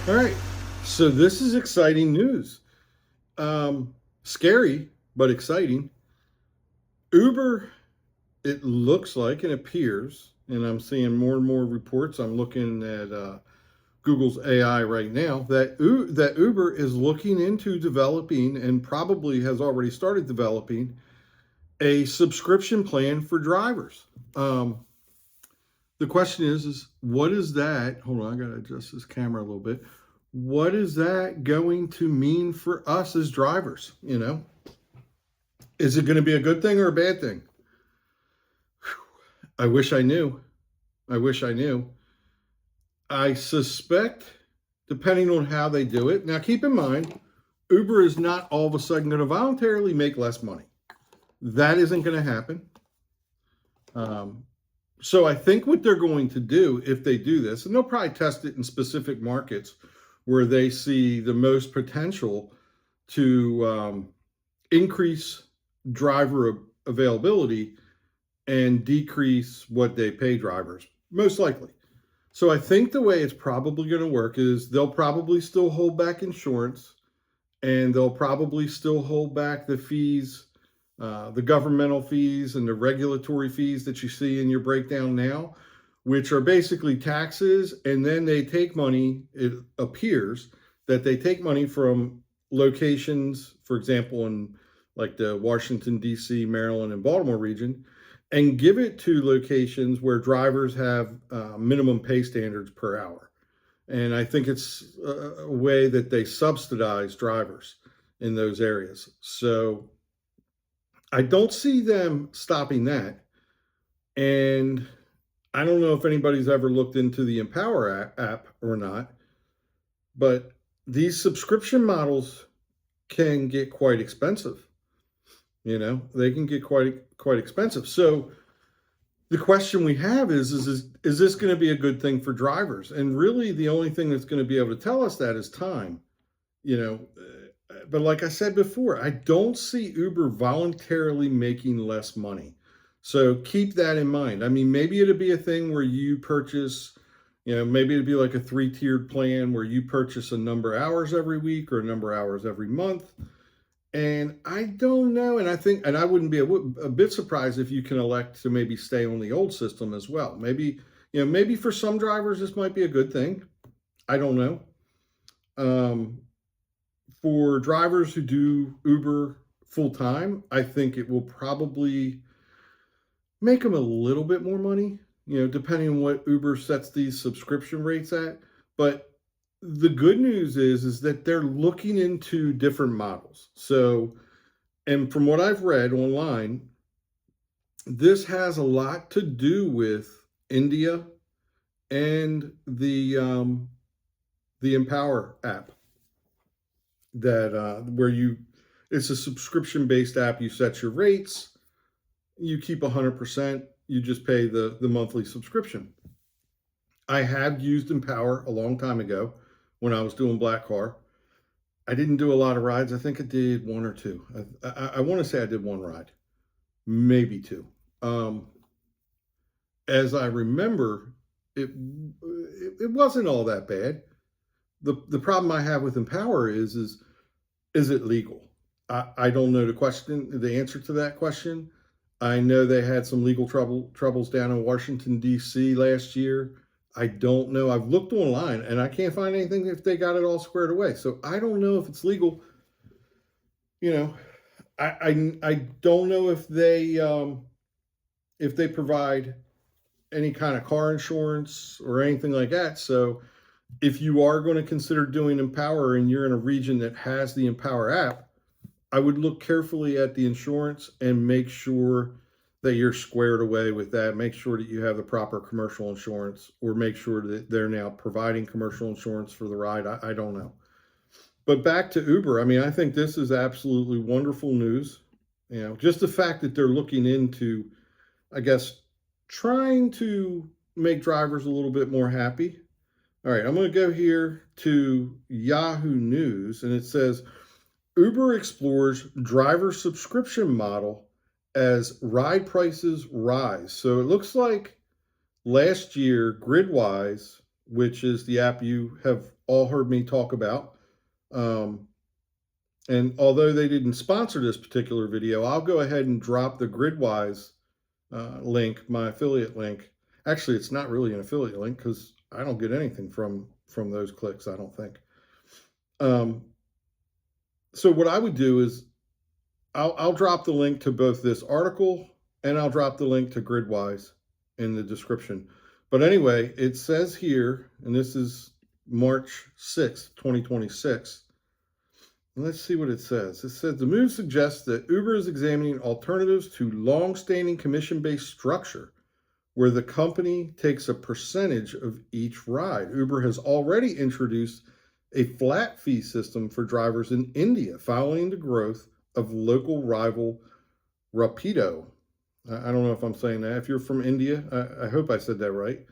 All right. So this is exciting news. Scary, but exciting. Uber, it looks like and appears, and I'm seeing more and more reports. I'm looking at Google's AI right now that Uber is looking into developing and probably has already started developing a subscription plan for drivers. Um, the question is what is that? Hold on, I got to adjust this camera a little bit. What is that going to mean for us as drivers? Is it going to be a good thing or a bad thing? I wish I knew. I wish I knew. I suspect, depending on how they do it. Now, keep in mind, Uber is not all of a sudden going to voluntarily make less money. That isn't going to happen. So I think what they're going to do if they do this, and they'll probably test it in specific markets where they see the most potential to increase driver availability and decrease what they pay drivers, most likely. So I think the way it's probably going to work is they'll probably still hold back insurance, and they'll probably still hold back the fees, the governmental fees and the regulatory fees that you see in your breakdown now, which are basically taxes. And then they take money, it appears that they take money from locations, for example, in like the Washington, D.C., Maryland, and Baltimore region, and give it to locations where drivers have minimum pay standards per hour. And I think it's a way that they subsidize drivers in those areas. So I don't see them stopping that. And I don't know if anybody's ever looked into the Empower app or not, but these subscription models can get quite expensive. They can get quite expensive. So the question we have is this going to be a good thing for drivers? And really, the only thing that's going to be able to tell us that is time. But like I said before, I don't see Uber voluntarily making less money. So keep that in mind. I mean, maybe it'd be a thing where you purchase, maybe it'd be like a 3-tiered plan where you purchase a number of hours every week or a number of hours every month. And I don't know. And I wouldn't be a bit surprised if you can elect to maybe stay on the old system as well. Maybe for some drivers, this might be a good thing. I don't know. For drivers who do Uber full time, I think it will probably make them a little bit more money, depending on what Uber sets these subscription rates at. But the good news is that they're looking into different models. So, and from what I've read online, this has a lot to do with India and the Empower app that where it's a subscription based app. You set your rates, you keep 100%, you just pay the monthly subscription. I have used Empower a long time ago when I was doing Black Car. I didn't do a lot of rides. I think I did one or two. I want to say I did one ride, maybe two. As I remember, it wasn't all that bad. The problem I have with Empower is it legal? I don't know the answer to that question. I know they had some legal troubles down in Washington, D.C. last year. I don't know. I've looked online and I can't find anything if they got it all squared away. So I don't know if it's legal. I don't know if they provide any kind of car insurance or anything like that. So if you are going to consider doing Empower and you're in a region that has the Empower app, I would look carefully at the insurance and make sure that you're squared away with that. Make sure that you have the proper commercial insurance, or make sure that they're now providing commercial insurance for the ride. I don't know. But back to Uber, I mean, I think this is absolutely wonderful news. Just the fact that they're looking into, I guess, trying to make drivers a little bit more happy. All right, I'm going to go here to Yahoo News, and it says, Uber explores driver subscription model as ride prices rise. So it looks like last year, Gridwise, which is the app you have all heard me talk about. And although they didn't sponsor this particular video, I'll go ahead and drop the Gridwise link, my affiliate link. Actually, it's not really an affiliate link because I don't get anything from those clicks, I don't think. So what I would do is I'll drop the link to both this article and I'll drop the link to Gridwise in the description. But anyway, it says here, and this is March 6th, 2026. And let's see what it says. It says the move suggests that Uber is examining alternatives to long-standing commission-based structure where the company takes a percentage of each ride. Uber has already introduced a flat fee system for drivers in India following the growth of local rival Rapido. I don't know if I'm saying that. If you're from India, I hope I said that right.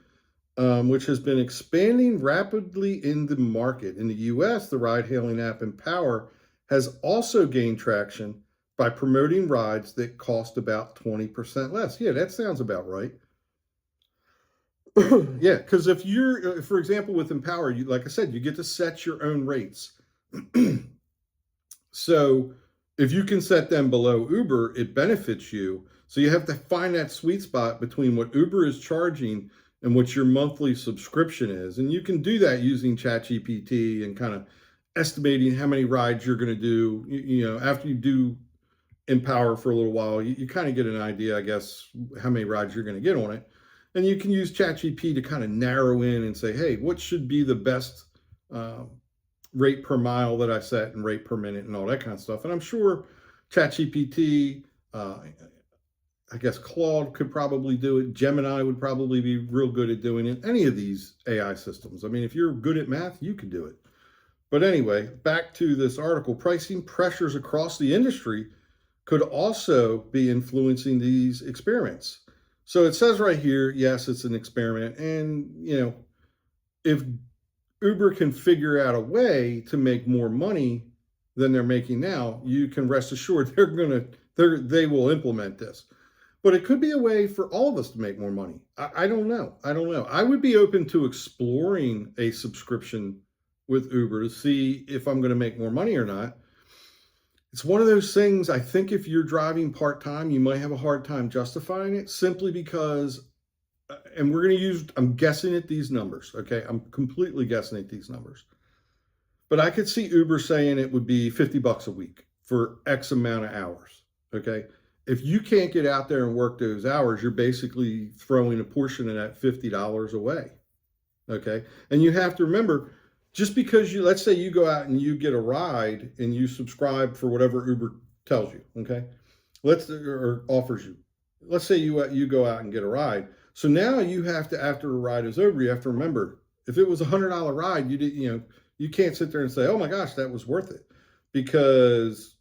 Which has been expanding rapidly in the market. In the US, the ride-hailing app Empower has also gained traction by promoting rides that cost about 20% less. Yeah, that sounds about right. Yeah, because if you're, for example, with Empower, you, like I said, you get to set your own rates. So if you can set them below Uber, it benefits you. So you have to find that sweet spot between what Uber is charging and what your monthly subscription is. And you can do that using ChatGPT and kind of estimating how many rides you're going to do. You know, after you do Empower for a little while, you kind of get an idea, I guess, how many rides you're going to get on it. And you can use ChatGPT to kind of narrow in and say, hey, what should be the best rate per mile that I set and rate per minute and all that kind of stuff. And I'm sure ChatGPT, I guess Claude could probably do it. Gemini would probably be real good at doing it. Any of these AI systems. I mean, if you're good at math, you could do it. But anyway, back to this article. Pricing pressures across the industry could also be influencing these experiments. So it says right here, yes, it's an experiment. And, you know, if Uber can figure out a way to make more money than they're making now, you can rest assured they will implement this. But it could be a way for all of us to make more money. I don't know. I would be open to exploring a subscription with Uber to see if I'm going to make more money or not. It's one of those things, I think if you're driving part-time, you might have a hard time justifying it simply because, and we're going to use, I'm guessing at these numbers, okay? I'm completely guessing at these numbers. But I could see Uber saying it would be $50 a week for X amount of hours, okay? If you can't get out there and work those hours, you're basically throwing a portion of that $50 away, okay? And you have to remember, just because you, let's say you go out and you get a ride and you subscribe for whatever Uber tells you, okay? Or offers you. Let's say you go out and get a ride. So now you have to, after a ride is over, you have to remember, if it was $100 ride, you can't sit there and say, oh my gosh, that was worth it. Because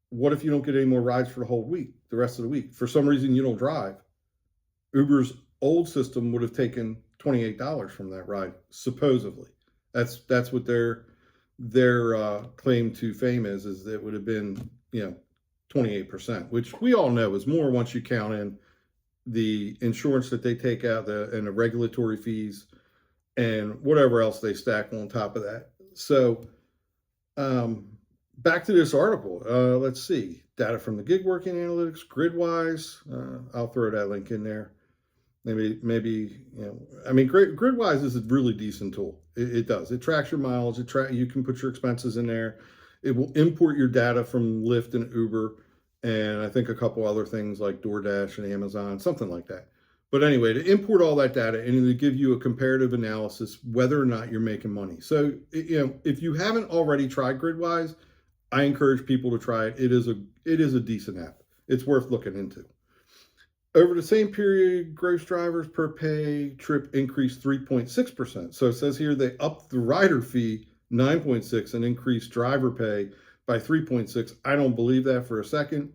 what if you don't get any more rides for the whole week, the rest of the week? For some reason you don't drive. Uber's old system would have taken $28 from that ride, supposedly. That's what their claim to fame is that it would have been 28%, which we all know is more once you count in the insurance that they take out, and the regulatory fees and whatever else they stack on top of that. So back to this article. Let's see, data from the gig working analytics, Gridwise. I'll throw that link in there. Maybe Gridwise is a really decent tool. It does. It tracks your miles. You can put your expenses in there. It will import your data from Lyft and Uber, and I think a couple other things like DoorDash and Amazon, something like that. But anyway, to import all that data and to give you a comparative analysis whether or not you're making money. So if you haven't already tried Gridwise, I encourage people to try it. It is a decent app. It's worth looking into. Over the same period, gross drivers per pay trip increased 3.6%. So it says here they upped the rider fee 9.6 and increased driver pay by 3.6. I don't believe that for a second.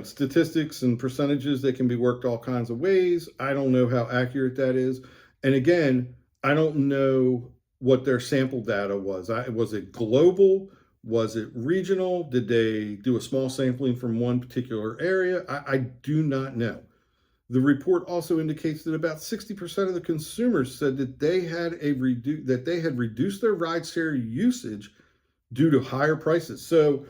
Statistics and percentages, they can be worked all kinds of ways. I don't know how accurate that is. And again, I don't know what their sample data was. Was it global? Was it regional? Did they do a small sampling from one particular area? I do not know. The report also indicates that about 60% of the consumers said that they had reduced their rideshare usage due to higher prices. So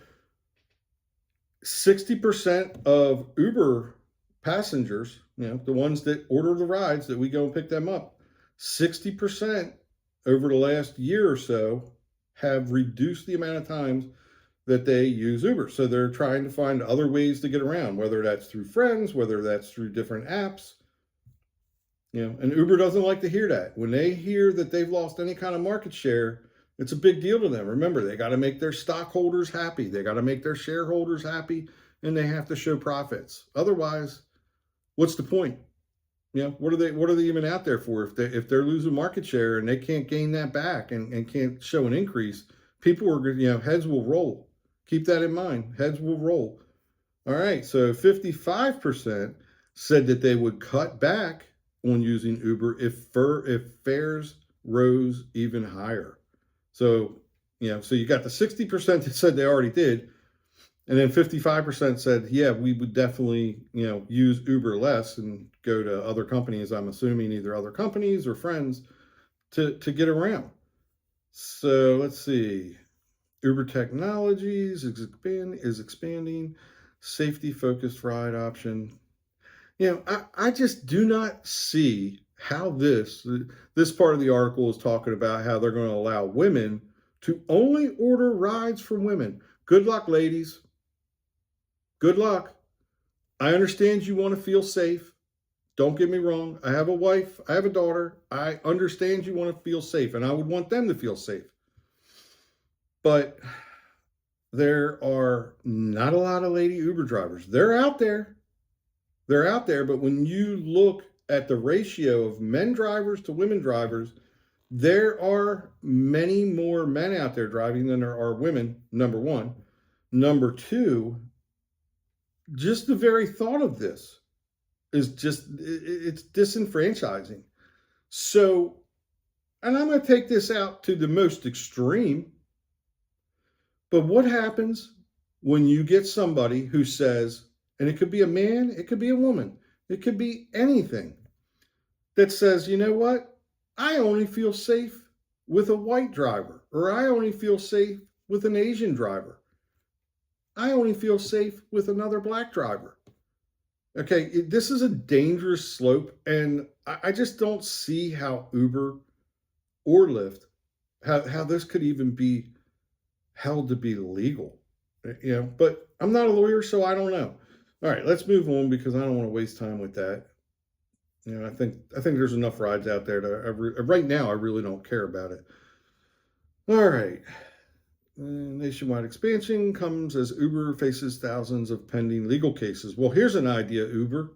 60% of Uber passengers, the ones that order the rides that we go and pick them up, 60% over the last year or so have reduced the amount of times that they use Uber. So they're trying to find other ways to get around, whether that's through friends, whether that's through different apps. And Uber doesn't like to hear that. When they hear that they've lost any kind of market share, it's a big deal to them. Remember, they got to make their stockholders happy. They got to make their shareholders happy, and they have to show profits. Otherwise, what's the point? What are they even out there for if they're losing market share and they can't gain that back and can't show an increase? People are heads will roll. Keep that in mind. Heads will roll. All right, so 55% said that they would cut back on using Uber if fares rose even higher. So, so you got the 60% that said they already did, and then 55% said, yeah, we would definitely, use Uber less and go to other companies. I'm assuming either other companies or friends to get around. So let's see. Uber Technologies is expanding safety-focused ride option. I just do not see how this part of the article is talking about how they're going to allow women to only order rides from women. Good luck, ladies. Good luck. I understand you want to feel safe. Don't get me wrong. I have a wife. I have a daughter. I understand you want to feel safe, and I would want them to feel safe. But there are not a lot of lady Uber drivers. They're out there. But when you look at the ratio of men drivers to women drivers, there are many more men out there driving than there are women, number one. Number two, just the very thought of this is it's disenfranchising. So, and I'm going to take this out to the most extreme. But what happens when you get somebody who says, and it could be a man, it could be a woman, it could be anything, that says, you know what? I only feel safe with a white driver, or I only feel safe with an Asian driver. I only feel safe with another black driver. Okay, this is a dangerous slope, and I just don't see how Uber or Lyft, how this could even be held to be legal, but I'm not a lawyer, so I don't know. All right, let's move on because I don't want to waste time with that. I think there's enough rides out there right now. I really don't care about it. All right. Nationwide expansion comes as Uber faces thousands of pending legal cases. Well, here's an idea, Uber.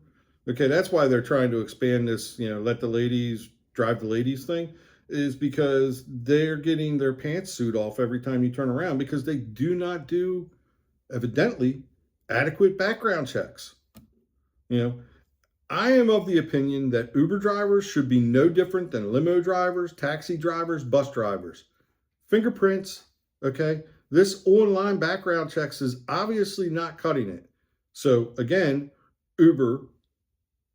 Okay, that's why they're trying to expand this, let the ladies drive the ladies thing, is because they're getting their pantsuit off every time you turn around because they do not do, evidently, adequate background checks. I am of the opinion that Uber drivers should be no different than limo drivers, taxi drivers, bus drivers. Fingerprints, okay? This online background checks is obviously not cutting it. So again, Uber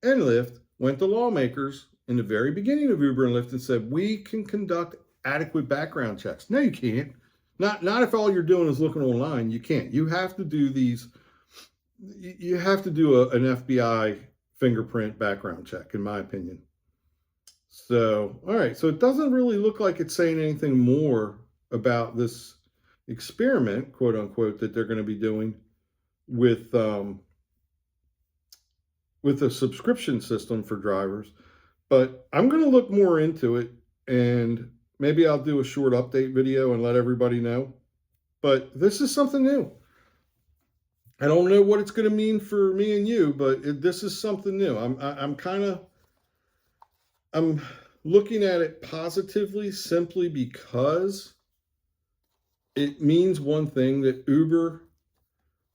and Lyft went to lawmakers in the very beginning of Uber and Lyft and said, we can conduct adequate background checks. No, you can't. Not if all you're doing is looking online. You can't. You have to do these. You have to do an FBI fingerprint background check, in my opinion. So, all right. So it doesn't really look like it's saying anything more about this experiment, quote unquote, that they're going to be doing with a subscription system for drivers. But I'm going to look more into it, and maybe I'll do a short update video and let everybody know. But this is something new. I don't know what it's going to mean for me and you, but this is something new. I'm looking at it positively simply because it means one thing, that Uber,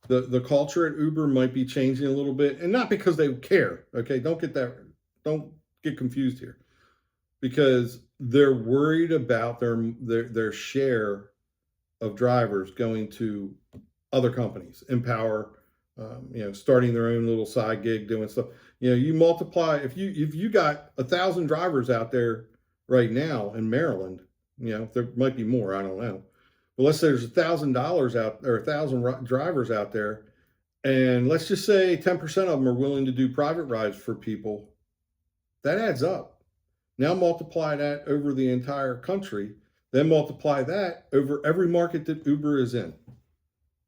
the culture at Uber might be changing a little bit, and not because they care. Okay, don't get confused here, because they're worried about their share of drivers going to other companies, Empower, starting their own little side gig, doing stuff. You multiply, if you got 1,000 drivers out there right now in Maryland, there might be more, I don't know. But let's say there's $1,000 out, or 1,000 drivers out there, and let's just say 10% of them are willing to do private rides for people. That adds up. Now multiply that over the entire country, then multiply that over every market that Uber is in.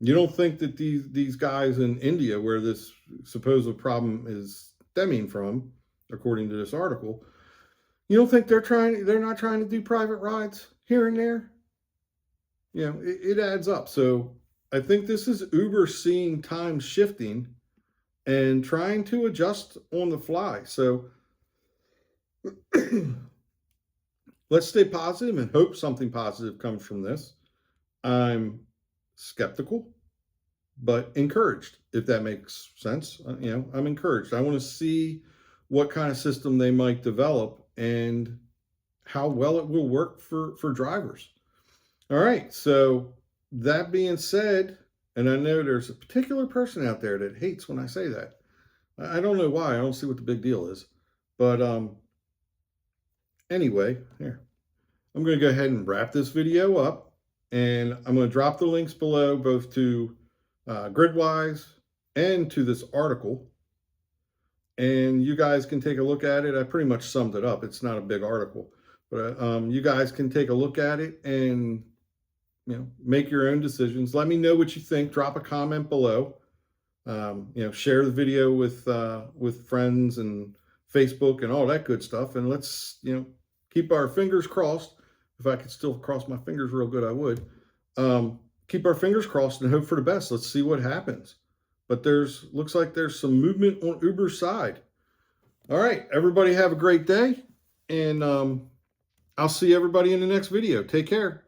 You don't think that these guys in India, where this supposed problem is stemming from, according to this article, you don't think they're not trying to do private rides here and there? It adds up. So I think this is Uber seeing time shifting and trying to adjust on the fly. So let's stay positive and hope something positive comes from this. I'm skeptical, but encouraged, if that makes sense. I'm encouraged. I want to see what kind of system they might develop and how well it will work for drivers. All right, so that being said, and I know there's a particular person out there that hates when I say that. I don't know why. I don't see what the big deal is. But anyway, here. I'm going to go ahead and wrap this video up, and I'm going to drop the links below, both to Gridwise and to this article. And you guys can take a look at it. I pretty much summed it up. It's not a big article. But you guys can take a look at it and make your own decisions. Let me know what you think. Drop a comment below. Share the video with friends and Facebook and all that good stuff. And let's keep our fingers crossed. If I could still cross my fingers real good, I would. Keep our fingers crossed and hope for the best. Let's see what happens. But looks like there's some movement on Uber's side. All right, everybody have a great day, and I'll see everybody in the next video. Take care.